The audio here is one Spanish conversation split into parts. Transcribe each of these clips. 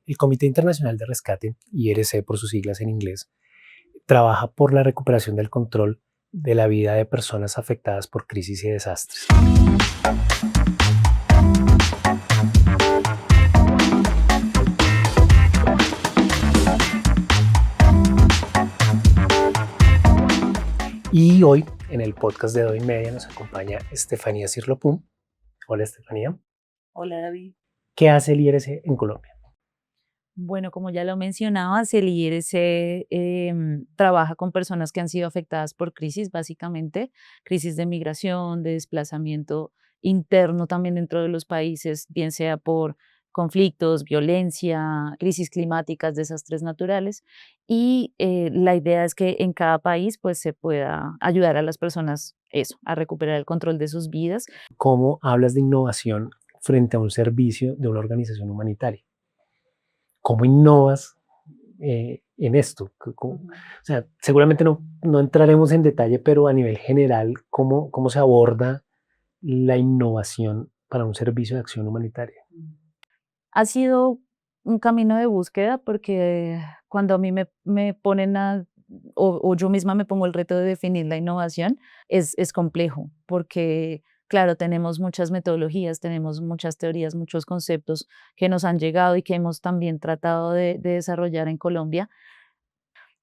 El Comité Internacional de Rescate, IRC por sus siglas en inglés, trabaja por la recuperación del control de la vida de personas afectadas por crisis y desastres. Y hoy, en el podcast de Doy Media, nos acompaña Estefanía Cirlopum. Hola, Estefanía. Hola, David. ¿Qué hace el IRC en Colombia? Bueno, como ya lo mencionabas, el IRC trabaja con personas que han sido afectadas por crisis, básicamente, crisis de migración, de desplazamiento interno también dentro de los países, bien sea por conflictos, violencia, crisis climáticas, desastres naturales. Y la idea es que en cada país pues, se pueda ayudar a las personas eso, a recuperar el control de sus vidas. ¿Cómo hablas de innovación frente a un servicio de una organización humanitaria? ¿Cómo innovas en esto? O sea, seguramente no entraremos en detalle, pero a nivel general, ¿cómo se aborda la innovación para un servicio de acción humanitaria? Ha sido un camino de búsqueda porque cuando a mí me ponen o yo misma me pongo el reto de definir la innovación, es complejo porque, claro, tenemos muchas metodologías, tenemos muchas teorías, muchos conceptos que nos han llegado y que hemos también tratado de desarrollar en Colombia.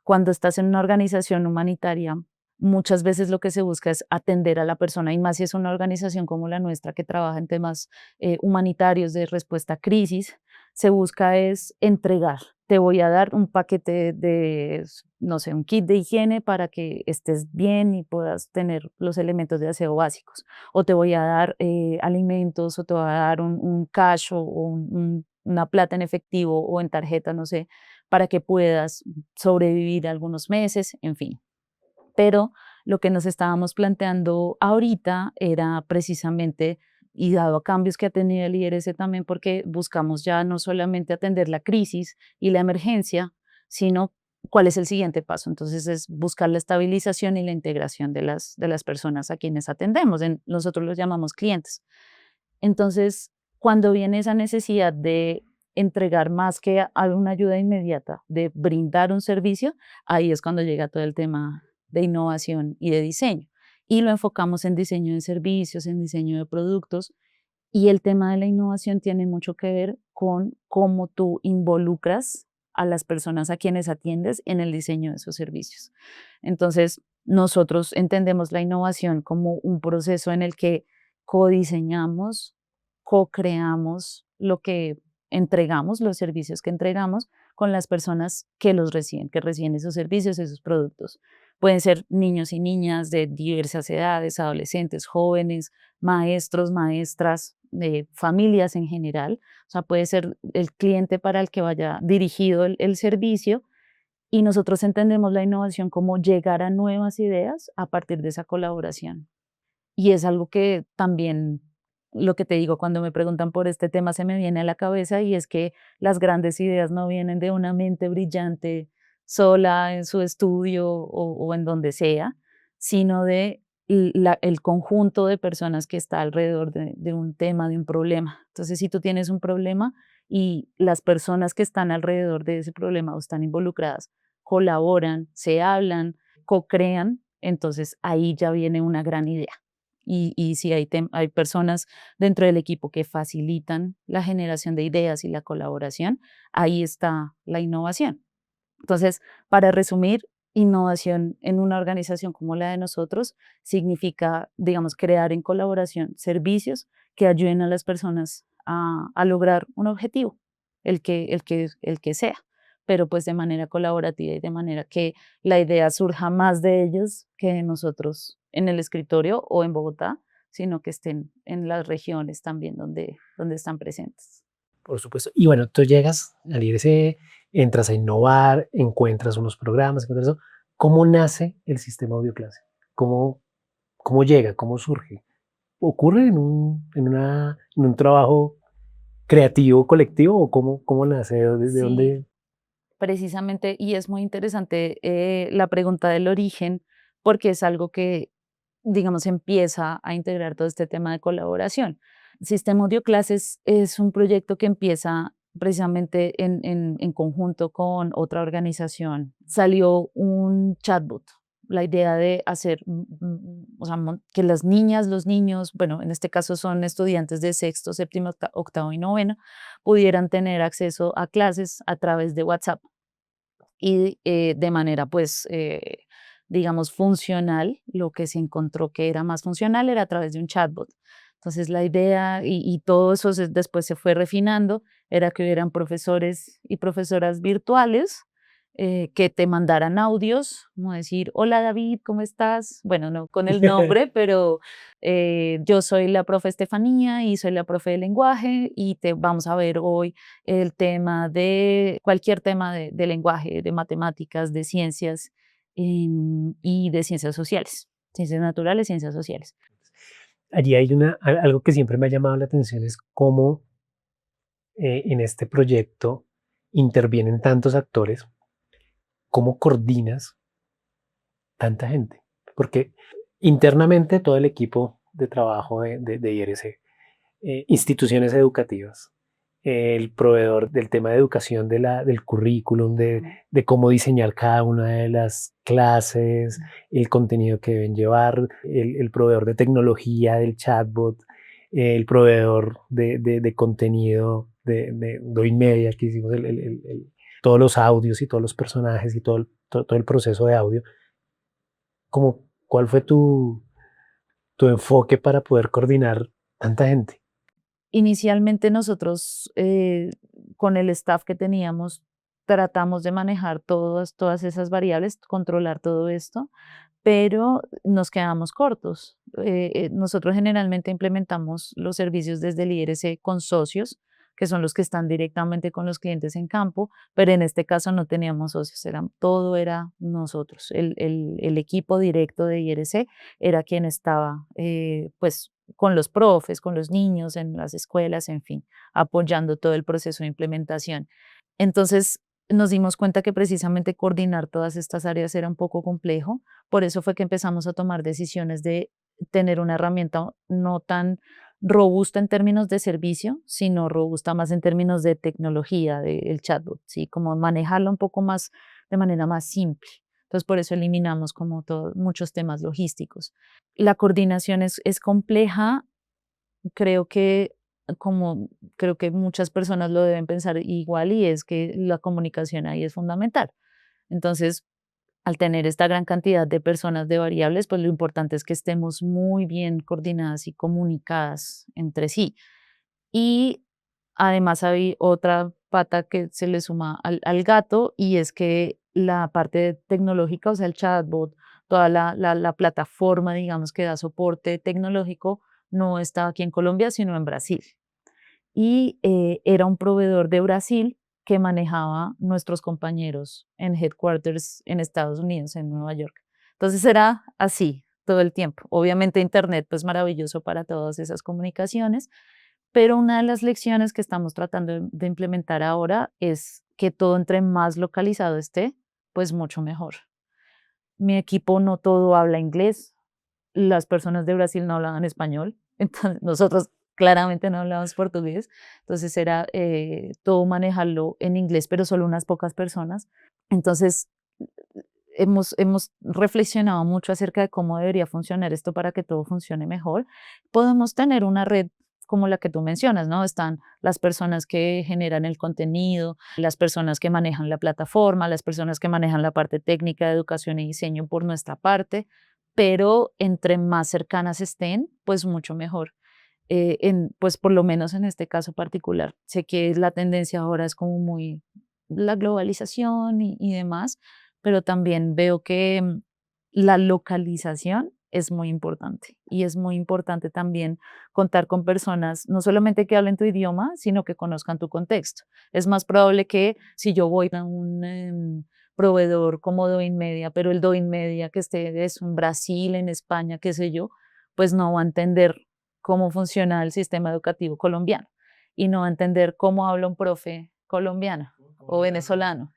Cuando estás en una organización humanitaria, muchas veces lo que se busca es atender a la persona, y más si es una organización como la nuestra que trabaja en temas humanitarios de respuesta a crisis, se busca es entregar. Te voy a dar un paquete no sé, un kit de higiene para que estés bien y puedas tener los elementos de aseo básicos. O te voy a dar alimentos, o te voy a dar un cash o una plata en efectivo o en tarjeta, no sé, para que puedas sobrevivir algunos meses, en fin. Pero lo que nos estábamos planteando ahorita era precisamente, y dado a cambios que ha tenido el IRC también, porque buscamos ya no solamente atender la crisis y la emergencia, sino cuál es el siguiente paso. Entonces es buscar la estabilización y la integración de las personas a quienes atendemos. Nosotros los llamamos clientes. Entonces, cuando viene esa necesidad de entregar más que una ayuda inmediata, de brindar un servicio, ahí es cuando llega todo el tema de innovación y de diseño. Y lo enfocamos en diseño de servicios, en diseño de productos. Y el tema de la innovación tiene mucho que ver con cómo tú involucras a las personas a quienes atiendes en el diseño de esos servicios. Entonces, nosotros entendemos la innovación como un proceso en el que codiseñamos, co-creamos lo que entregamos, los servicios que entregamos con las personas que reciben esos servicios, esos productos. Pueden ser niños y niñas de diversas edades, adolescentes, jóvenes, maestros, maestras, de familias en general. O sea, puede ser el cliente para el que vaya dirigido el servicio, y nosotros entendemos la innovación como llegar a nuevas ideas a partir de esa colaboración. Y es algo que también, lo que te digo, cuando me preguntan por este tema se me viene a la cabeza, y es que las grandes ideas no vienen de una mente brillante sola en su estudio o en donde sea, sino de el conjunto de personas que está alrededor de un tema, de un problema. Entonces, si tú tienes un problema y las personas que están alrededor de ese problema o están involucradas colaboran, se hablan, co-crean, entonces ahí ya viene una gran idea. Y si hay personas dentro del equipo que facilitan la generación de ideas y la colaboración, ahí está la innovación. Entonces, para resumir, innovación en una organización como la de nosotros significa, digamos, crear en colaboración servicios que ayuden a las personas a lograr un objetivo, el que sea, pero pues de manera colaborativa y de manera que la idea surja más de ellos que de nosotros en el escritorio o en Bogotá, sino que estén en las regiones también donde están presentes. Por supuesto. Y bueno, tú llegas al IRC, entras a innovar, encuentras unos programas, encuentras eso. ¿Cómo nace el sistema audioclase? ¿Cómo llega? ¿Cómo surge? ¿Ocurre en un trabajo creativo, colectivo, o cómo nace? ¿Desde Sí, dónde? precisamente, y es muy interesante la pregunta del origen, porque es algo que, digamos, empieza a integrar todo este tema de colaboración. Sistema Audio Clases es un proyecto que empieza precisamente en conjunto con otra organización, salió un chatbot. La idea de hacer, o sea, que las niñas, los niños, bueno, en este caso son estudiantes de sexto, séptimo, octavo y noveno, pudieran tener acceso a clases a través de WhatsApp y de manera, pues, digamos, funcional. Lo que se encontró que era más funcional era a través de un chatbot. Entonces, la idea y todo eso después se fue refinando, era que hubieran profesores y profesoras virtuales que te mandaran audios, como decir, hola David, ¿cómo estás? Bueno, no con el nombre, pero yo soy la profe Estefanía y soy la profe de lenguaje y te vamos a ver hoy el tema de cualquier tema de lenguaje, de matemáticas, de ciencias y de ciencias naturales, ciencias sociales. Allí hay algo que siempre me ha llamado la atención es cómo en este proyecto intervienen tantos actores, cómo coordinas tanta gente, porque internamente todo el equipo de trabajo de IRC, instituciones educativas, el proveedor del tema de educación del currículum, de cómo diseñar cada una de las clases, el contenido que deben llevar, el proveedor de tecnología del chatbot, el proveedor de contenido de Doy Media, que hicimos todos los audios y todos los personajes y todo el proceso de audio. Como, ¿cuál fue tu enfoque para poder coordinar tanta gente? Inicialmente nosotros con el staff que teníamos tratamos de manejar todas esas variables, controlar todo esto, pero nos quedamos cortos. Nosotros generalmente implementamos los servicios desde el IRC con socios, que son los que están directamente con los clientes en campo, pero en este caso no teníamos socios, todo era nosotros. El equipo directo de IRC era quien estaba pues con los profes, con los niños en las escuelas, en fin, apoyando todo el proceso de implementación. Entonces, nos dimos cuenta que precisamente coordinar todas estas áreas era un poco complejo, por eso fue que empezamos a tomar decisiones de tener una herramienta no tan robusta en términos de servicio, sino robusta más en términos de tecnología, del chatbot, ¿sí? Como manejarlo un poco más de manera más simple. Entonces, por eso eliminamos como muchos temas logísticos. La coordinación es compleja, creo que como creo que muchas personas lo deben pensar igual y es que la comunicación ahí es fundamental. Entonces, al tener esta gran cantidad de personas, de variables, pues lo importante es que estemos muy bien coordinadas y comunicadas entre sí. Y además hay otra pata que se le suma al gato y es que la parte tecnológica, o sea, el chatbot, toda la plataforma, digamos, que da soporte tecnológico, no está aquí en Colombia, sino en Brasil. Y era un proveedor de Brasil que manejaba nuestros compañeros en headquarters en Estados Unidos, en Nueva York. Entonces era así todo el tiempo. Obviamente Internet, pues maravilloso para todas esas comunicaciones, pero una de las lecciones que estamos tratando de implementar ahora es que todo entre más localizado esté, pues mucho mejor. Mi equipo no todo habla inglés, las personas de Brasil no hablaban español, entonces nosotros claramente no hablábamos portugués, entonces era todo manejarlo en inglés, pero solo unas pocas personas. Entonces hemos reflexionado mucho acerca de cómo debería funcionar esto para que todo funcione mejor. Podemos tener una red como la que tú mencionas, ¿no? Están las personas que generan el contenido, las personas que manejan la plataforma, las personas que manejan la parte técnica de educación y diseño por nuestra parte, pero entre más cercanas estén, pues mucho mejor. Pues por lo menos en este caso particular. Sé que la tendencia ahora es como muy la globalización y demás, pero también veo que la localización es muy importante y es muy importante también contar con personas, no solamente que hablen tu idioma, sino que conozcan tu contexto. Es más probable que si yo voy a un proveedor como Doinmedia, pero el Doinmedia que esté es en Brasil, en España, qué sé yo, pues no va a entender cómo funciona el sistema educativo colombiano y no va a entender cómo habla un profe colombiano o venezolano.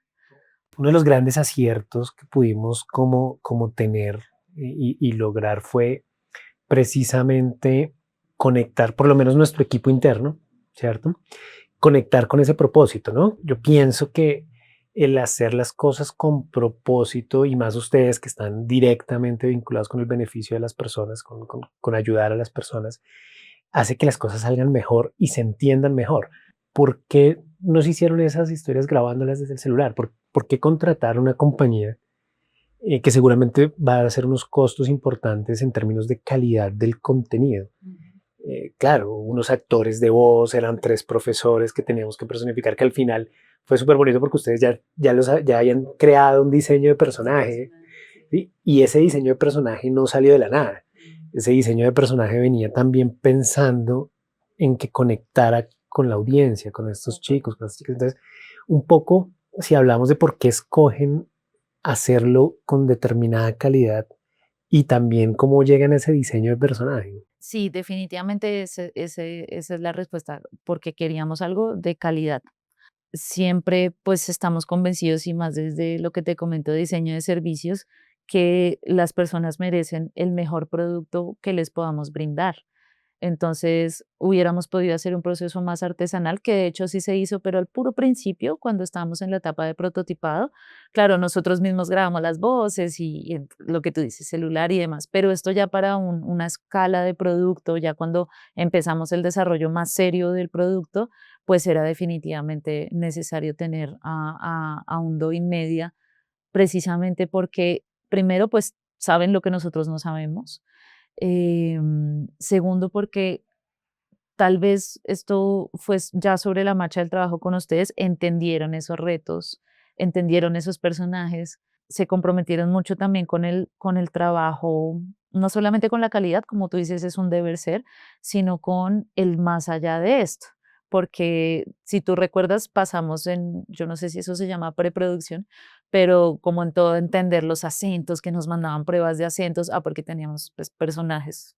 Uno de los grandes aciertos que pudimos como tener y lograr fue precisamente conectar por lo menos nuestro equipo interno, ¿cierto? conectar con ese propósito, ¿no? Yo pienso que el hacer las cosas con propósito y más ustedes que están directamente vinculados con el beneficio de las personas, con ayudar a las personas, hace que las cosas salgan mejor y se entiendan mejor. ¿Por qué no se hicieron esas historias grabándolas desde el celular? ¿Por qué contratar una compañía que seguramente va a hacer unos costos importantes en términos de calidad del contenido? Claro, unos actores de voz, eran 3 profesores que teníamos que personificar, que al final fue súper bonito porque ustedes ya habían creado un diseño de personaje, ¿sí? Y ese diseño de personaje no salió de la nada. Ese diseño de personaje venía también pensando en que conectara con la audiencia, con estos chicos, con estas chicas. Entonces, un poco, si hablamos de por qué escogen hacerlo con determinada calidad y también cómo llegan a ese diseño de personaje. Sí, definitivamente esa es la respuesta, porque queríamos algo de calidad. Siempre pues estamos convencidos y más desde lo que te comento de diseño de servicios, que las personas merecen el mejor producto que les podamos brindar. Entonces, hubiéramos podido hacer un proceso más artesanal, que de hecho sí se hizo, pero al puro principio, cuando estábamos en la etapa de prototipado, claro, nosotros mismos grabamos las voces y lo que tú dices, celular y demás, pero esto ya para una escala de producto, ya cuando empezamos el desarrollo más serio del producto, pues era definitivamente necesario tener a un Do in Media, precisamente porque primero, pues saben lo que nosotros no sabemos. Segundo, porque tal vez esto fue ya sobre la marcha del trabajo con ustedes, entendieron esos retos, entendieron esos personajes, se comprometieron mucho también con el trabajo, no solamente con la calidad, como tú dices, es un deber ser, sino con el más allá de esto. Porque si tú recuerdas, pasamos yo no sé si eso se llama preproducción, pero como en todo entender los acentos, que nos mandaban pruebas de acentos, porque teníamos pues, personajes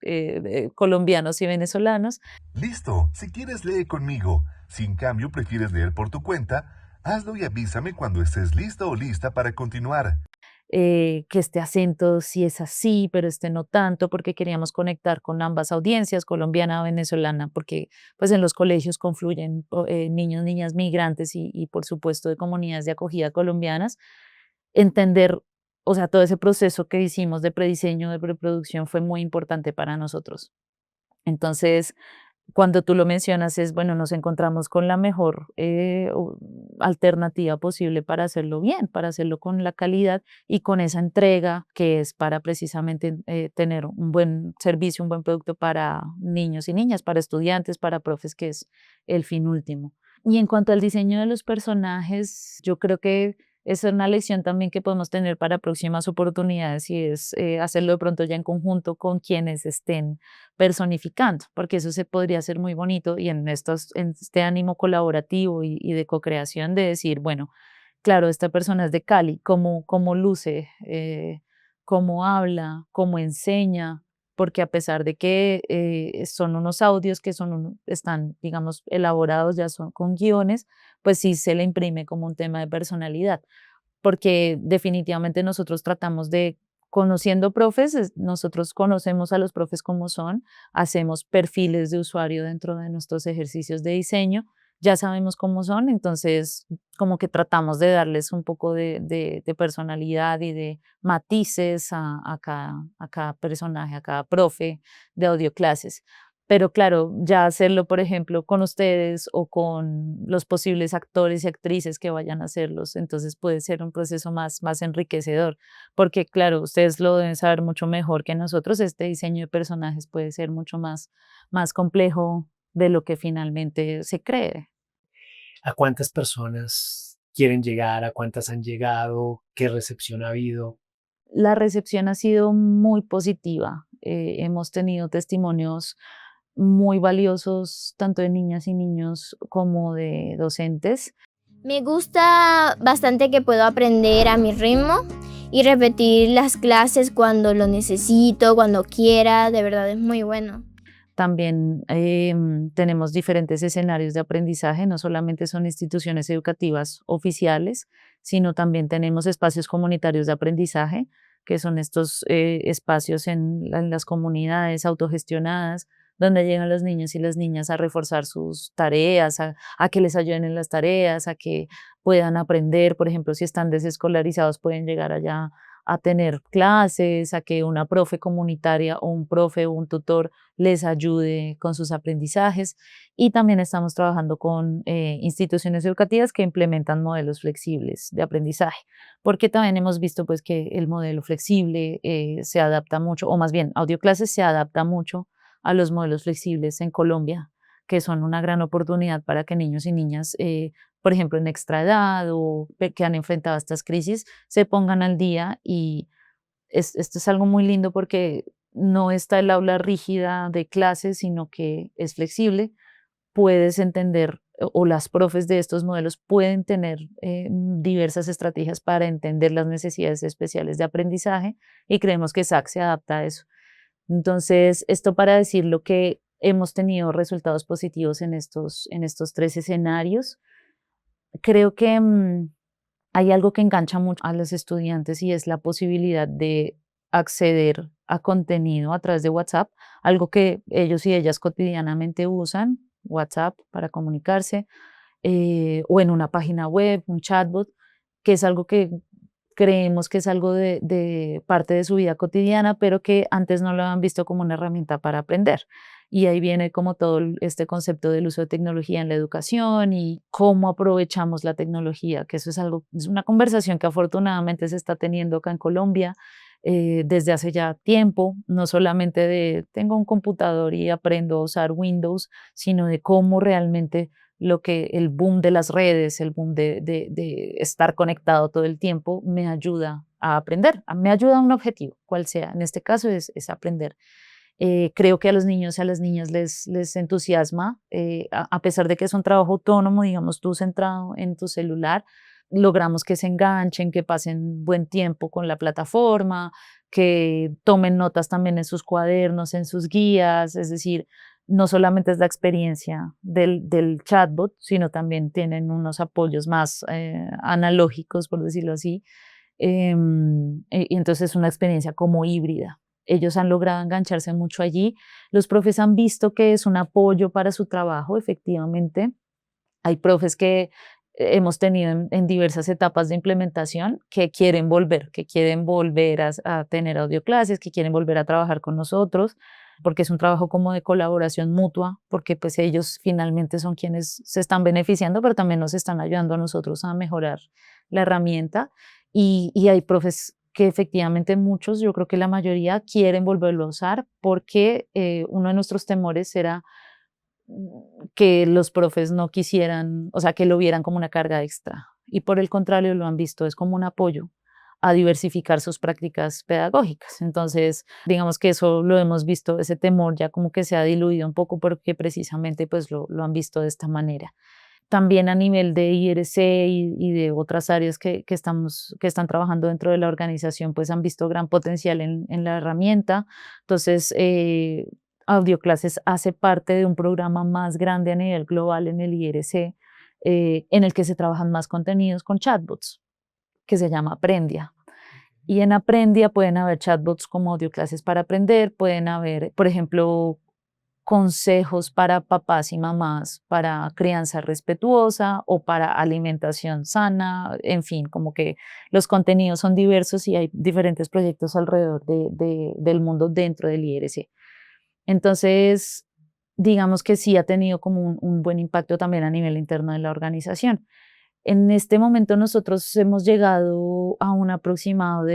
colombianos y venezolanos. Listo, si quieres lee conmigo. Si en cambio prefieres leer por tu cuenta, hazlo y avísame cuando estés listo o lista para continuar. Que este acento sí es así, pero este no tanto, porque queríamos conectar con ambas audiencias, colombiana o venezolana, porque pues en los colegios confluyen niños, niñas migrantes y por supuesto de comunidades de acogida colombianas. Entender, o sea, todo ese proceso que hicimos de prediseño, de preproducción fue muy importante para nosotros. Entonces, cuando tú lo mencionas es, bueno, nos encontramos con la mejor alternativa posible para hacerlo bien, para hacerlo con la calidad y con esa entrega que es para precisamente tener un buen servicio, un buen producto para niños y niñas, para estudiantes, para profes, que es el fin último. Y en cuanto al diseño de los personajes, yo creo que es una lección también que podemos tener para próximas oportunidades y es hacerlo de pronto ya en conjunto con quienes estén personificando, porque eso se podría hacer muy bonito y en este ánimo colaborativo y de co-creación de decir, bueno, claro, esta persona es de Cali, cómo luce, cómo habla, cómo enseña, porque a pesar de que son unos audios que están, digamos, elaborados, ya son con guiones, pues sí se le imprime como un tema de personalidad, porque definitivamente nosotros tratamos de, conociendo profes, nosotros conocemos a los profes como son, hacemos perfiles de usuario dentro de nuestros ejercicios de diseño, ya sabemos cómo son, entonces como que tratamos de darles un poco de personalidad y de matices a cada personaje, a cada profe de audioclases. Pero claro, ya hacerlo, por ejemplo, con ustedes o con los posibles actores y actrices que vayan a hacerlos, entonces puede ser un proceso más enriquecedor, porque claro, ustedes lo deben saber mucho mejor que nosotros, este diseño de personajes puede ser mucho más complejo de lo que finalmente se cree. ¿A cuántas personas quieren llegar? ¿A cuántas han llegado? ¿Qué recepción ha habido? La recepción ha sido muy positiva. Hemos tenido testimonios muy valiosos, tanto de niñas y niños como de docentes. Me gusta bastante que puedo aprender a mi ritmo y repetir las clases cuando lo necesito, cuando quiera, de verdad es muy bueno. También tenemos diferentes escenarios de aprendizaje, no solamente son instituciones educativas oficiales, sino también tenemos espacios comunitarios de aprendizaje, que son estos espacios en las comunidades autogestionadas, donde llegan los niños y las niñas a reforzar sus tareas, a que les ayuden en las tareas, a que puedan aprender. Por ejemplo, si están desescolarizados, pueden llegar allá a tener clases, a que una profe comunitaria o un profe o un tutor les ayude con sus aprendizajes. Y también estamos trabajando con instituciones educativas que implementan modelos flexibles de aprendizaje, porque también hemos visto pues que el modelo flexible se adapta mucho, o más bien AudioClases se adapta mucho a los modelos flexibles en Colombia, que son una gran oportunidad para que niños y niñas, por ejemplo, en extra edad o que han enfrentado estas crisis, se pongan al día. Y esto es algo muy lindo porque no está el aula rígida de clases, sino que es flexible. Puedes entender, o las profes de estos modelos pueden tener diversas estrategias para entender las necesidades especiales de aprendizaje, y creemos que SAC se adapta a eso. Entonces, esto para decir lo que hemos tenido resultados positivos en estos 3 escenarios. Creo que hay algo que engancha mucho a los estudiantes y es la posibilidad de acceder a contenido a través de WhatsApp, algo que ellos y ellas cotidianamente usan, WhatsApp para comunicarse, o en una página web, un chatbot, que es algo que creemos que es algo de parte de su vida cotidiana, pero que antes no lo habían visto como una herramienta para aprender. Y ahí viene como todo este concepto del uso de tecnología en la educación y cómo aprovechamos la tecnología, que eso es algo, es una conversación que afortunadamente se está teniendo acá en Colombia desde hace ya tiempo, no solamente de tengo un computador y aprendo a usar Windows, sino de cómo realmente el boom de las redes, el boom de estar conectado todo el tiempo, me ayuda a aprender, me ayuda a un objetivo, cual sea. En este caso es aprender. Creo que a los niños y a las niñas les entusiasma, a pesar de que es un trabajo autónomo, digamos tú centrado en tu celular, logramos que se enganchen, que pasen buen tiempo con la plataforma, que tomen notas también en sus cuadernos, en sus guías. Es decir, no solamente es la experiencia del chatbot, sino también tienen unos apoyos más analógicos, por decirlo así. Y entonces es una experiencia como híbrida. Ellos han logrado engancharse mucho allí. Los profes han visto que es un apoyo para su trabajo, efectivamente. Hay profes que hemos tenido en diversas etapas de implementación que quieren volver a tener audioclases, que quieren volver a trabajar con nosotros, porque es un trabajo como de colaboración mutua, porque pues ellos finalmente son quienes se están beneficiando, pero también nos están ayudando a nosotros a mejorar la herramienta. Y hay profes que efectivamente muchos, yo creo que la mayoría quieren volverlo a usar porque uno de nuestros temores era que los profes no quisieran, o sea, que lo vieran como una carga extra. Y por el contrario, lo han visto es como un apoyo a diversificar sus prácticas pedagógicas. Entonces, digamos que eso lo hemos visto, ese temor ya como que se ha diluido un poco porque precisamente pues lo han visto de esta manera. También a nivel de IRC y de otras áreas que están trabajando dentro de la organización, pues han visto gran potencial en la herramienta. Entonces, AudioClases hace parte de un programa más grande a nivel global en el IRC, en el que se trabajan más contenidos con chatbots, que se llama Aprendia. Y en Aprendia pueden haber chatbots como AudioClases para aprender, pueden haber, por ejemplo, consejos para papás y mamás para crianza respetuosa o para alimentación sana, en fin, como que los contenidos son diversos y hay diferentes proyectos alrededor del mundo dentro del IRC. Entonces, digamos que sí ha tenido como un buen impacto también a nivel interno de la organización. En este momento nosotros hemos llegado a un aproximado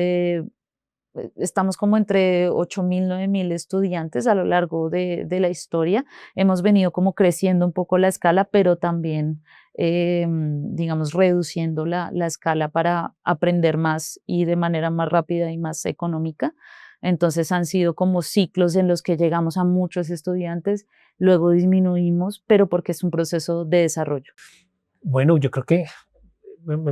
estamos como entre 8.000, 9.000 estudiantes a lo largo de la historia. Hemos venido como creciendo un poco la escala, pero también, digamos, reduciendo la escala para aprender más y de manera más rápida y más económica. Entonces han sido como ciclos en los que llegamos a muchos estudiantes, luego disminuimos, pero porque es un proceso de desarrollo. Bueno, yo creo que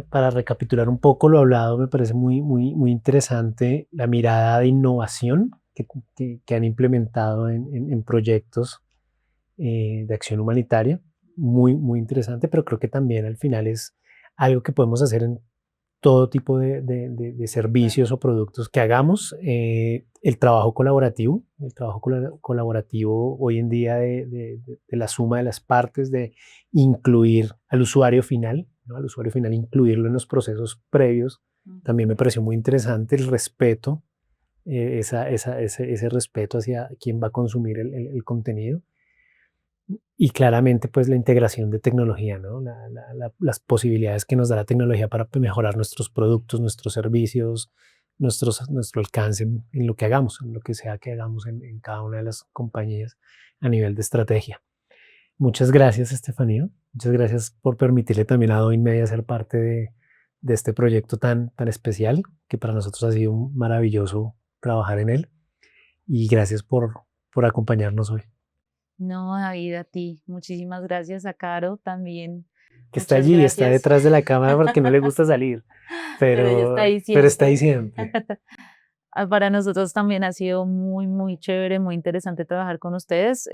para recapitular un poco lo hablado, me parece muy interesante la mirada de innovación que han implementado en proyectos de acción humanitaria. Muy interesante, pero creo que también al final es algo que podemos hacer todo tipo de servicios o productos que hagamos. El trabajo colaborativo, hoy en día de la suma de las partes, de incluir al usuario final, ¿no? Al usuario final incluirlo en los procesos previos, también me pareció muy interesante el respeto, ese respeto hacia quien va a consumir el contenido. Y claramente, pues la integración de tecnología, ¿no? Las posibilidades que nos da la tecnología para mejorar nuestros productos, nuestros servicios, nuestro alcance en lo que hagamos, en lo que sea que hagamos en cada una de las compañías a nivel de estrategia. Muchas gracias, Estefanía. Muchas gracias por permitirle también a Doin Media ser parte de este proyecto tan especial, que para nosotros ha sido maravilloso trabajar en él. Y gracias por acompañarnos hoy. No, David, a ti. Muchísimas gracias a Caro también. Que está Muchas allí, está gracias. detrás de la cámara porque no le gusta salir, Pero ella está ahí pero está ahí siempre. siempre. Para nosotros también ha sido muy, muy chévere, muy interesante trabajar con ustedes.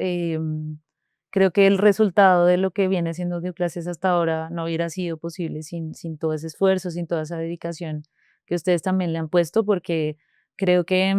Creo que el resultado de lo que viene siendo Audioclases hasta ahora no hubiera sido posible sin todo ese esfuerzo, sin toda esa dedicación que ustedes también le han puesto, porque creo que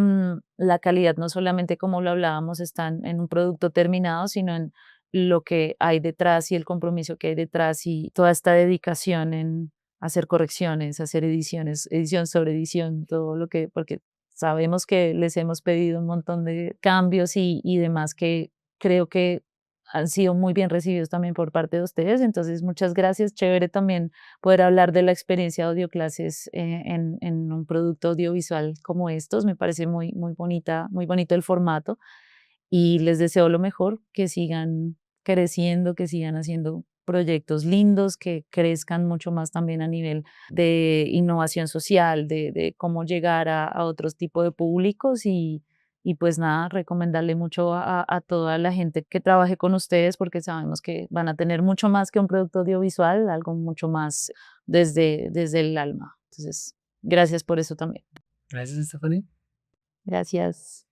la calidad no solamente como lo hablábamos está en un producto terminado, sino en lo que hay detrás y el compromiso que hay detrás y toda esta dedicación en hacer correcciones, hacer ediciones, edición sobre edición, todo lo que, porque sabemos que les hemos pedido un montón de cambios y demás que creo que han sido muy bien recibidos también por parte de ustedes. Entonces, muchas gracias. Chévere también poder hablar de la experiencia de Audioclases en un producto audiovisual como estos. Me parece muy, muy bonita, muy bonito el formato y les deseo lo mejor, que sigan creciendo, que sigan haciendo proyectos lindos, que crezcan mucho más también a nivel de innovación social, de cómo llegar a otros tipos de públicos y pues nada, recomendarle mucho a toda la gente que trabaje con ustedes porque sabemos que van a tener mucho más que un producto audiovisual, algo mucho más desde el alma. Entonces, gracias por eso también. Gracias, Estefanía. Gracias.